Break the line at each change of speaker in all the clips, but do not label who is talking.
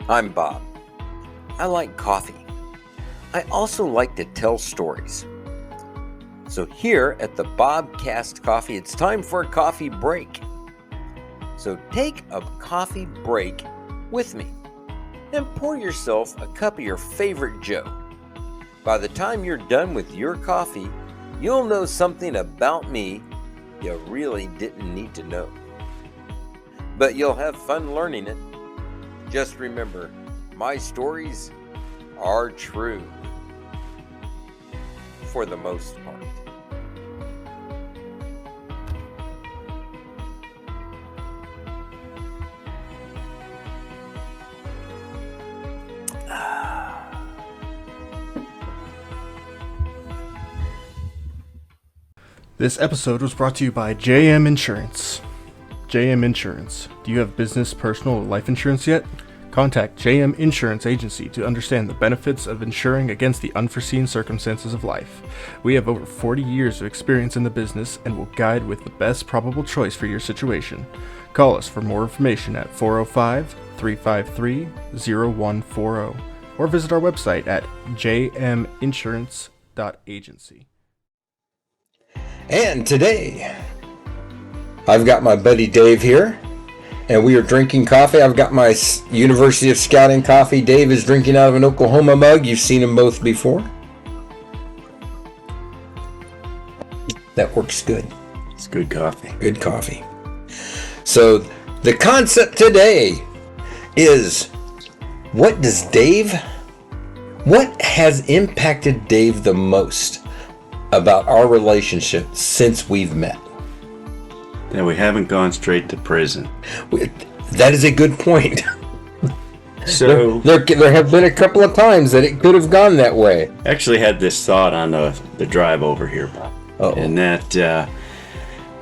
I'm Bob. I like coffee. I also like to tell stories. So here at the Bobcast Coffee, it's time for a coffee break. So take a coffee break with me and pour yourself a cup of your favorite Joe. By the time you're done with your coffee, you'll know something about me you really didn't need to know. But you'll have fun learning it. Just remember, my stories are true. For the most part.
This episode was brought to you by JM Insurance. JM Insurance. Do you have business, personal, or life insurance yet? Contact JM Insurance Agency to understand the benefits of insuring against the unforeseen circumstances of life. We have over 40 years of experience in the business and will guide with the best probable choice for your situation. Call us for more information at 405-353-0140 or visit our website at jminsurance.agency.
And today, I've got my buddy Dave here. And we are drinking coffee. I've got my University of Scouting coffee. Dave is drinking out of an Oklahoma mug. You've seen them both before. That works good.
It's good coffee.
Good coffee. So the concept today is what has impacted Dave the most about our relationship since we've met?
That we haven't gone straight to prison.
That is a good point.
So
there have been a couple of times that it could have gone that way.
I actually had this thought on the drive over here, Bob.
Uh-oh.
And that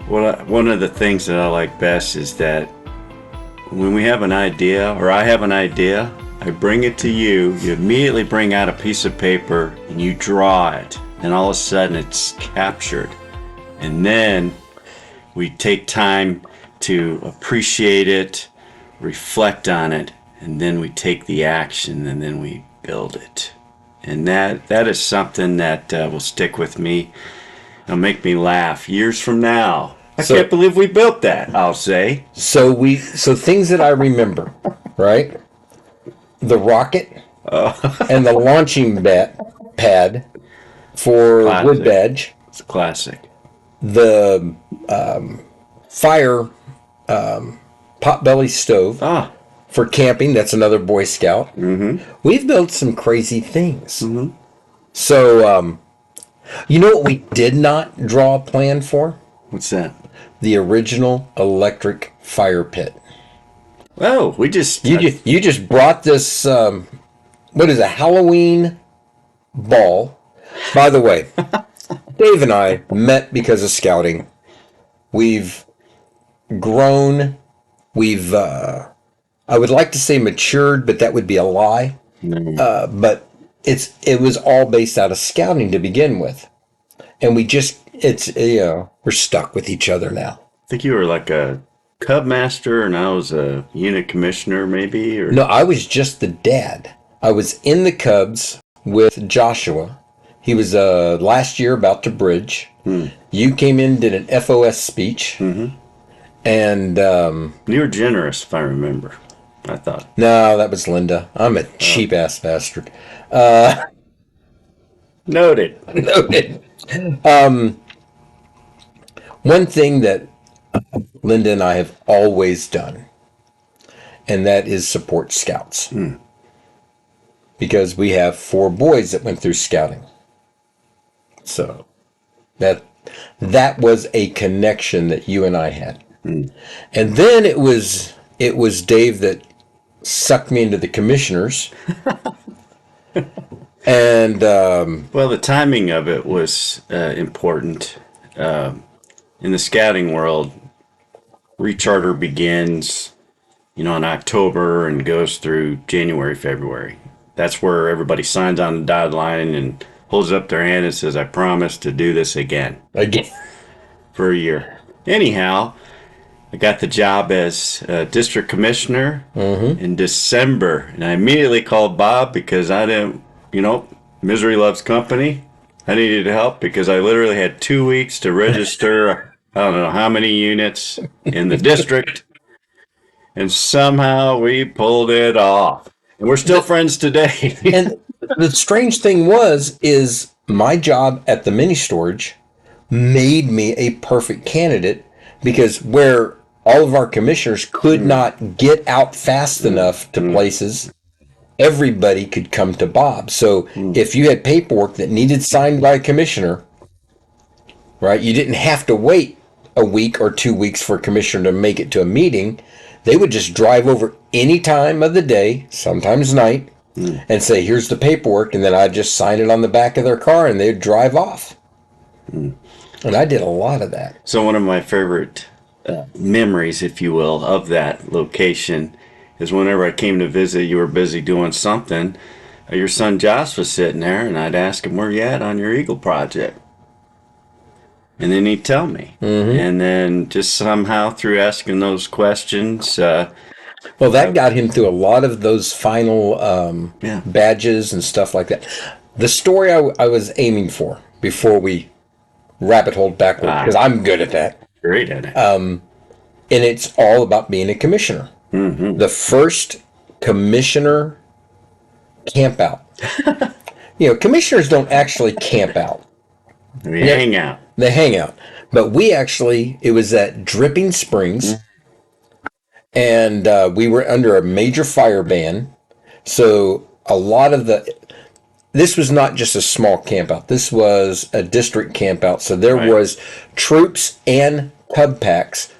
one of the things that I like best is that when we have an idea, or I have an idea, I bring it to you. You immediately bring out a piece of paper and you draw it. And all of a sudden it's captured. And then we take time to appreciate it, reflect on it, and then we take the action and then we build it. And that is something that will stick with me. It'll make me laugh years from now. I can't believe we built that, I'll say.
So things that I remember, right? The rocket and the launching pad for
Classic.
wood badge.
It's a classic.
The fire potbelly stove for camping. That's another Boy Scout.
Mm-hmm.
We've built some crazy things.
Mm-hmm.
So, you know what we did not draw a plan for?
What's that?
The original electric fire pit.
Oh, we just...
You just brought this, what is a Halloween ball. By the way... Dave and I met because of scouting. We've grown. We've, I would like to say matured, but that would be a lie. But it was all based out of scouting to begin with. And we're stuck with each other now.
I think you were like a Cub Master and I was a unit commissioner maybe? Or...
No, I was just the dad. I was in the Cubs with Joshua. He was last year about to bridge. You came in, did an FOS speech.
Mm-hmm.
And...
you were generous, if I remember, I thought.
No, that was Linda. I'm a cheap-ass bastard.
Noted.
One thing that Linda and I have always done, and that is support scouts. Because we have 4 boys that went through scouting. So that was a connection that you and I had. And then it was Dave that sucked me into the commissioners. And
well, the timing of it was important. In the scouting world, recharter begins, in October and goes through January, February. That's where everybody signs on the dotted line and holds up their hand and says, I promise to do this again.
again,
For a year. Anyhow, I got the job as district commissioner in December, and I immediately called Bob because I didn't, misery loves company. I needed help because I literally had 2 weeks to register, I don't know how many units in the district, and somehow we pulled it off. And we're still friends today.
And the strange thing is my job at the mini storage made me a perfect candidate, because where all of our commissioners could not get out fast enough to places, everybody could come to Bob. So if you had paperwork that needed signed by a commissioner, right, you didn't have to wait a week or 2 weeks for a commissioner to make it to a meeting. They would just drive over any time of the day, sometimes night, and say, here's the paperwork, and then I'd just sign it on the back of their car, and they'd drive off. And I did a lot of that.
So one of my favorite memories, if you will, of that location is whenever I came to visit, you were busy doing something. Your son Josh was sitting there, and I'd ask him, where you at on your Eagle project? And then he'd tell me. And then just somehow through asking those questions...
well, that got him through a lot of those final badges and stuff like that. The story I was aiming for before we rabbit hole backward, because I'm good at that.
Great at it.
And it's all about being a commissioner. The first commissioner camp out. Commissioners don't actually camp out.
We hang out.
They hang out. But it was at Dripping Springs, and we were under a major fire ban. So a lot of this was not just a small camp out. This was a district camp out. So there was troops and cub packs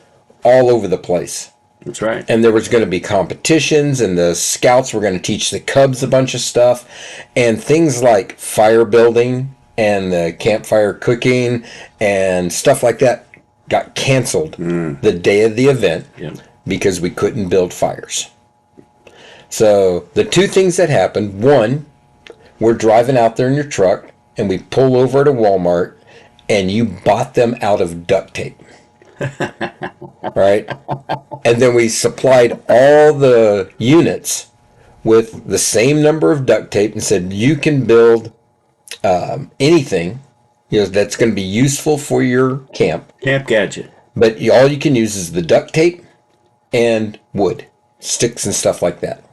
all over the place.
That's right.
And there was going to be competitions, and the scouts were going to teach the cubs a bunch of stuff, and things like fire building and the campfire cooking and stuff like that got canceled the day of the event because we couldn't build fires. So the two things that happened: one, we're driving out there in your truck, and we pull over at a Walmart, and you bought them out of duct tape. Right? And then we supplied all the units with the same number of duct tape and said, you can build anything that's going to be useful for your camp.
Camp gadget.
But all you can use is the duct tape and wood, sticks and stuff like that.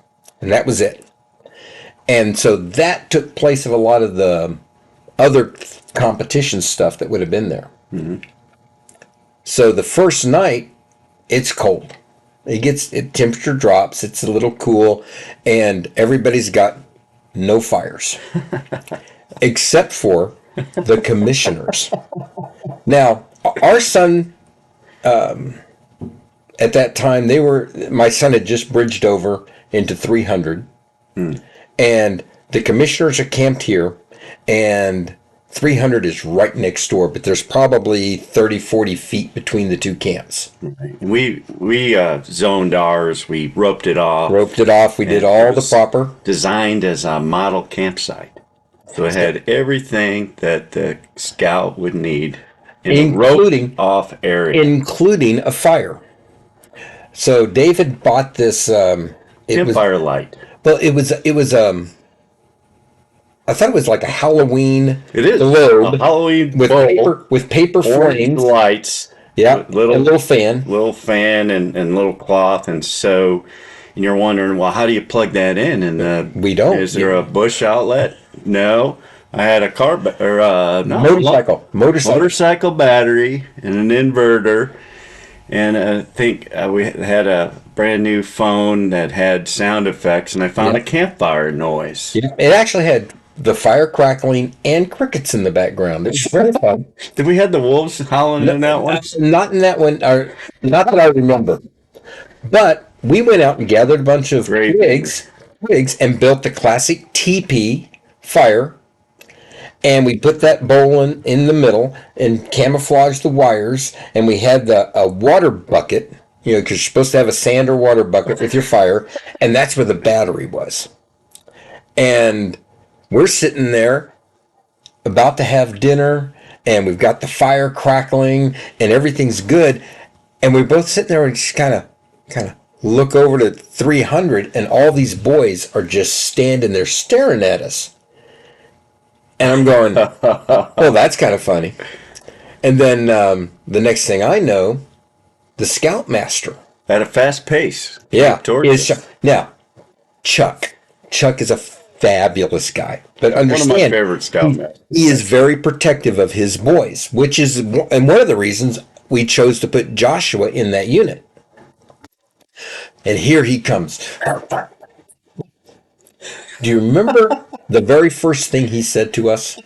And that was it. And so that took place of a lot of the other competition stuff that would have been there. So the first night, it's cold. Temperature drops. It's a little cool, and everybody's got no fires, except for the commissioners. Now, our son, at that time, my son had just bridged over into 300, and the commissioners are camped here, and 300 is right next door, but there's probably 30, 40 feet between the two camps.
We zoned ours. We roped it off.
We did all the proper.
Designed as a model campsite. So it had everything that the scout would need in a roped off area.
Including a fire. So David bought this...
campfire light.
Well, it was I thought it was like a Halloween
globe. A Halloween
with paper frames,
lights.
Yeah, a little fan.
Little fan and little cloth. And you're wondering, well, how do you plug that in? And
we don't.
Is there a bush outlet? No. I had a motorcycle battery and an inverter. And I think we had a brand new phone that had sound effects, and I found a campfire noise.
Yeah. It actually had the fire crackling and crickets in the background. It was very fun.
Did we have the wolves howling in that one?
Not in that one, or not that I remember. But we went out and gathered a bunch of twigs and built the classic teepee fire. And we put that bowl in the middle and camouflaged the wires. And we had a water bucket, because you're supposed to have a sand or water bucket with your fire. And that's where the battery was. And we're sitting there about to have dinner, and we've got the fire crackling, and everything's good. And we're both sitting there and just kind of look over to 300, and all these boys are just standing there staring at us. And I'm going, well, that's kind of funny. And then the next thing I know, the scoutmaster.
At a fast pace.
Yeah.
Towards us.
Now, Chuck. Chuck is a fabulous guy. But understand,
one of my favorite scoutmasters.
He is very protective of his boys, which is and one of the reasons we chose to put Joshua in that unit. And here he comes. Do you remember the very first thing he said to us?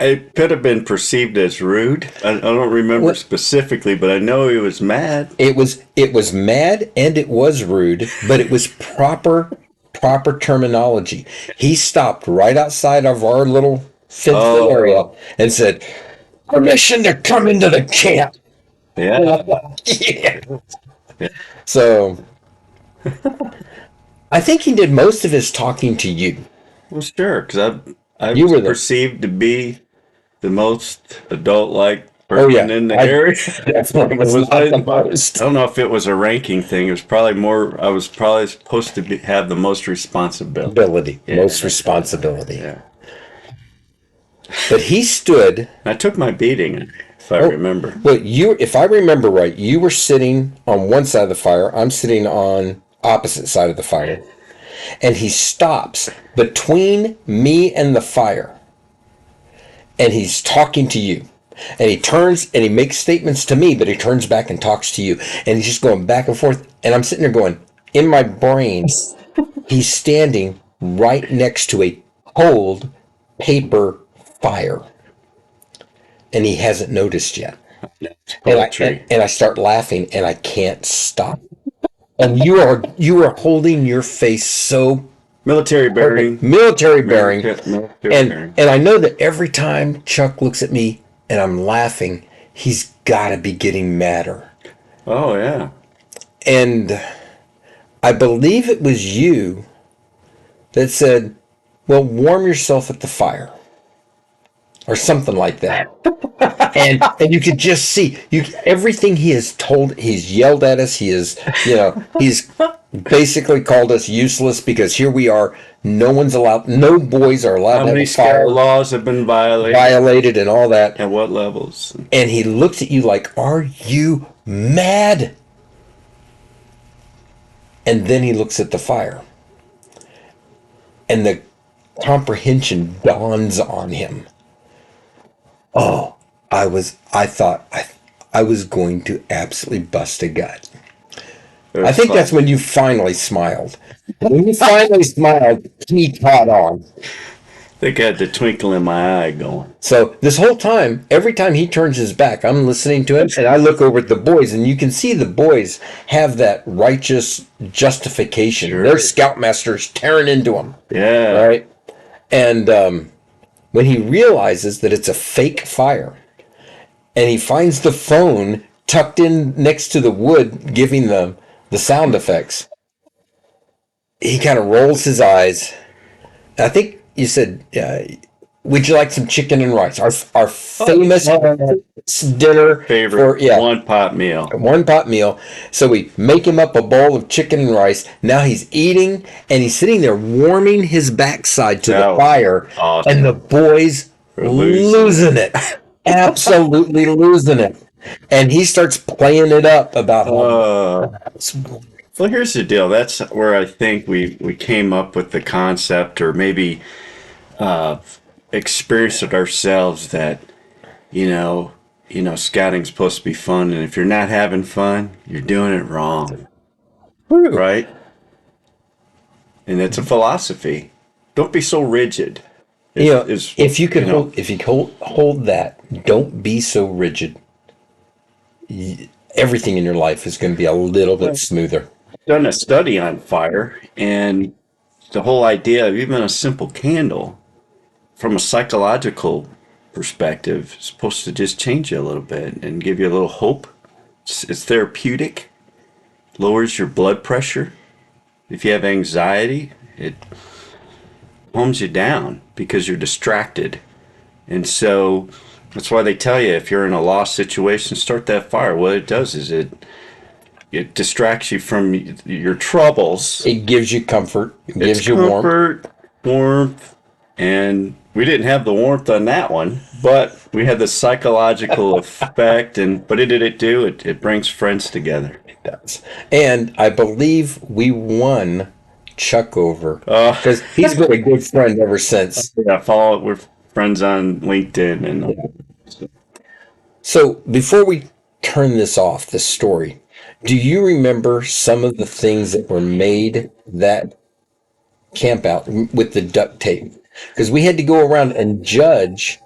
It could have been perceived as rude. I don't remember specifically, but I know he was mad.
It was mad and it was rude, but it was proper terminology. He stopped right outside of our little fenced area and said, "Permission to come into the camp."
Yeah.
Yeah. So I think he did most of his talking to you.
Well, sure, because I was perceived to be the most adult-like person in the area.
Definitely was not the most.
I don't know if it was a ranking thing. It was probably more. I was probably supposed to have the most responsibility.
Most responsibility.
Yeah.
But he stood.
And I took my beating, if I remember.
Well, if I remember right, you were sitting on one side of the fire. I'm sitting on opposite side of the fire. And he stops between me and the fire. And he's talking to you. And he turns and he makes statements to me, but he turns back and talks to you. And he's just going back and forth. And I'm sitting there going, in my brain, he's standing right next to a cold paper fire. And he hasn't noticed yet. And I start laughing and I can't stop. And you are holding your face so
military bearing.
And I know that every time Chuck looks at me and I'm laughing, he's got to be getting madder.
Oh, yeah.
And I believe it was you that said, well, warm yourself at the fire. Or something like that. and you could just see everything he has told. He's yelled at us. He's basically called us useless because here we are. No boys are allowed to have fire.
Laws have been
violated and all that.
At what levels?
And he looks at you like, are you mad? And then he looks at the fire. And the comprehension dawns on him. Oh, I thought I was going to absolutely bust a gut. I think that's when you finally smiled. When you finally smiled, he caught on.
I think I had the twinkle in my eye going.
So this whole time, every time he turns his back, I'm listening to him, and I look over at the boys, and you can see the boys have that righteous justification.
Sure.
Their scoutmasters tearing into them.
Yeah.
Right? And when he realizes that it's a fake fire, and he finds the phone tucked in next to the wood, giving the sound effects, he kind of rolls his eyes. I think you said, would you like some chicken and rice? Our famous dinner.
Favorite one pot meal.
One pot meal. So we make him up a bowl of chicken and rice. Now he's eating, and he's sitting there warming his backside to the fire.
Awesome.
And the boys losing it. Absolutely losing it. And he starts playing it up about how...
Well, here's the deal. That's where I think we came up with the concept, or maybe experienced it ourselves, that scouting's supposed to be fun, and if you're not having fun, you're doing it wrong. Right? And it's a philosophy. Don't be so rigid.
If you can hold that, don't be so rigid. Everything in your life is going to be a little bit smoother.
Done a study on fire, and the whole idea of even a simple candle, from a psychological perspective, is supposed to just change you a little bit and give you a little hope. It's therapeutic, lowers your blood pressure. If you have anxiety, it calms you down because you're distracted. And so That's why they tell you if you're in a lost situation, start that fire. What it does is it distracts you from your troubles.
It gives you comfort. It
It's
gives you warmth.
warmth, and we didn't have the warmth on that one, but we had the psychological effect. And what did it do? It brings friends together.
It does. And I believe we won Chuck over because he's been a good friend ever since.
Yeah, we're friends on LinkedIn, and
So before we turn this story, do you remember some of the things that were made that camp out with the duct tape? Because we had to go around and judge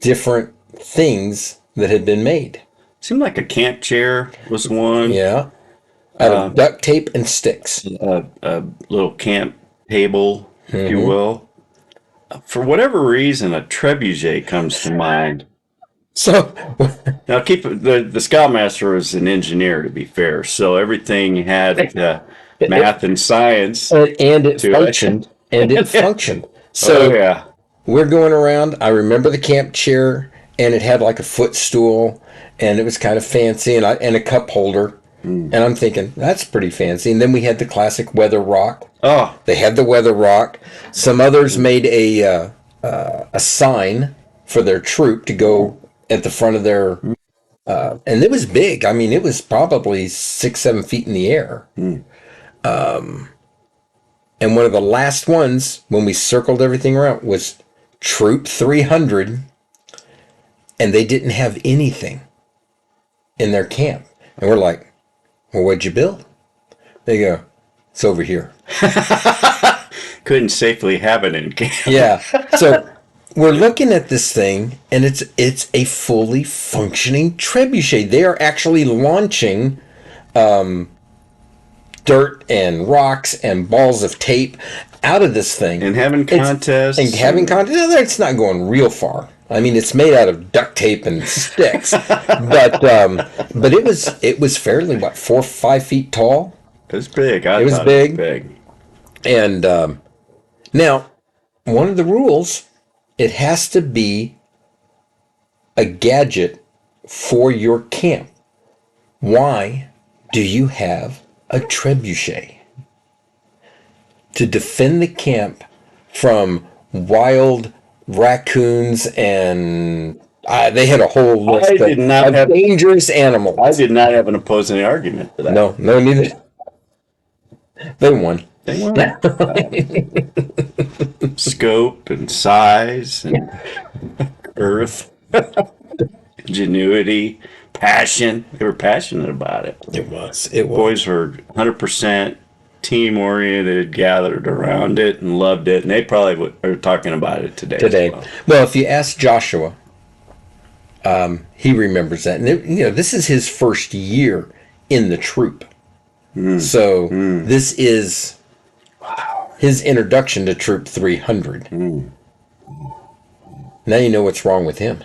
different things that had been made.
seemed like a camp chair was one.
Yeah. Out of duct tape and sticks.
A little camp table, if you will. For whatever reason, a trebuchet comes to mind.
So
Now, the Scoutmaster was an engineer, to be fair, so everything had math and science.
and it functioned. And it functioned. So
yeah.
we're going around. I remember the camp chair, and it had like a footstool, and it was kind of fancy, and a cup holder. And I'm thinking, that's pretty fancy. And then we had the classic weather rock.
Oh,
They had the weather rock. Some others made a sign for their troop to go at the front of their, and it was big. I mean, it was probably 6-7 feet in the air. And one of the last ones, when we circled everything around, was Troop 300, and they didn't have anything in their camp. And we're like, well, what'd you build? They go, it's over here.
couldn't safely have it in camp.
Yeah. So we're looking at this thing, and it's a fully functioning trebuchet. They are actually launching dirt and rocks and balls of tape out of this thing.
And having contests.
And having contests. No, it's not going real far. I mean, it's made out of duct tape and sticks, but it was fairly 4 or 5 feet tall.
It was big.
It was big.
It was big.
And now, one of the rules, it has to be a gadget for your camp. Why do you have a trebuchet? To defend the camp from wild raccoons and they had a whole list of dangerous animals.
I did not have an opposing argument for that.
No, neither. They won.
They won. Scope and size and earth, ingenuity, passion. They were passionate about it.
It was.
Boys were 100% team oriented, gathered around it, and loved it. And they probably are talking about it today.
Well, if you ask Joshua, he remembers that. And this is his first year in the troop. So this is his introduction to Troop 300. Now you know what's wrong with him.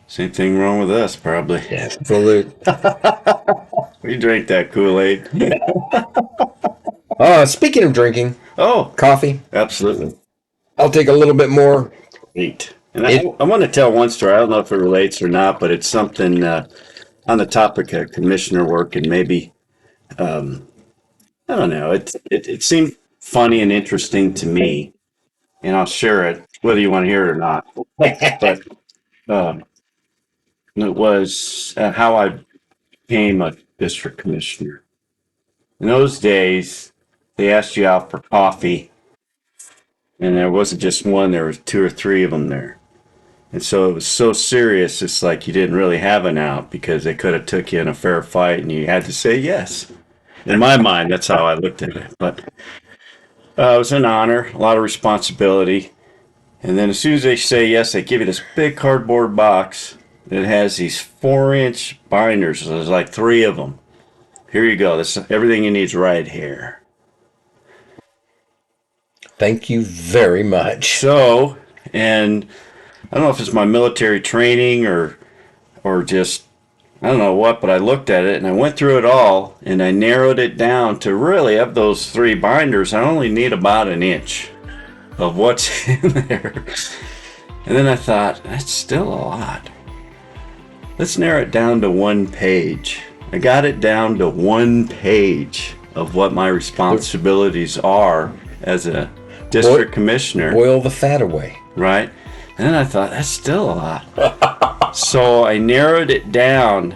Same thing wrong with us, probably.
Absolute.
We drank that Kool-Aid.
Speaking of drinking, coffee.
Absolutely.
I'll take a little bit more.
Neat. And I want to tell one story. I don't know if it relates or not, but it's something on the topic of commissioner work, and maybe I don't know. It seemed funny and interesting to me, and I'll share it whether you want to hear it or not. But it was how I became a district commissioner. In those days, they asked you out for coffee, and there wasn't just one. There was 2 or 3 of them there. And so it was so serious, it's like you didn't really have an out because they could have took you in a fair fight and you had to say yes. In my mind, that's how I looked at it. But it was an honor, a lot of responsibility. And then as soon as they say yes, they give you this big cardboard box that has these 4-inch binders. There's like 3 of them. Here you go. This everything you need is right here.
Thank you very much.
So, and I don't know if it's my military training or just, I don't know what, but I looked at it and I went through it all and I narrowed it down to really, of those 3 binders, I only need about 1 inch of what's in there. And then I thought, that's still a lot. Let's narrow it down to 1 page. I got it down to 1 page of what my responsibilities are as a district commissioner.
Boil the fat away.
Right? And then I thought, that's still a lot. So I narrowed it down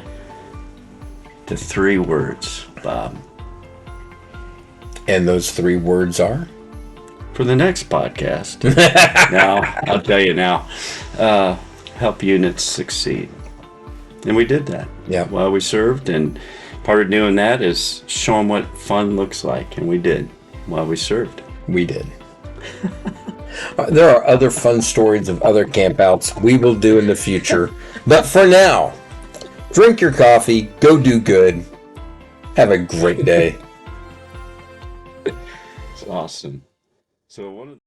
to 3 words, Bob.
And those 3 words are?
For the next podcast. Now, I'll tell you now. Help units succeed. And we did that.
Yeah.
While we served, and part of doing that is show them what fun looks like, and we did while we served.
We did. There are other fun stories of other campouts we will do in the future. But for now, drink your coffee, go do good. Have a great day.
It's awesome. So one of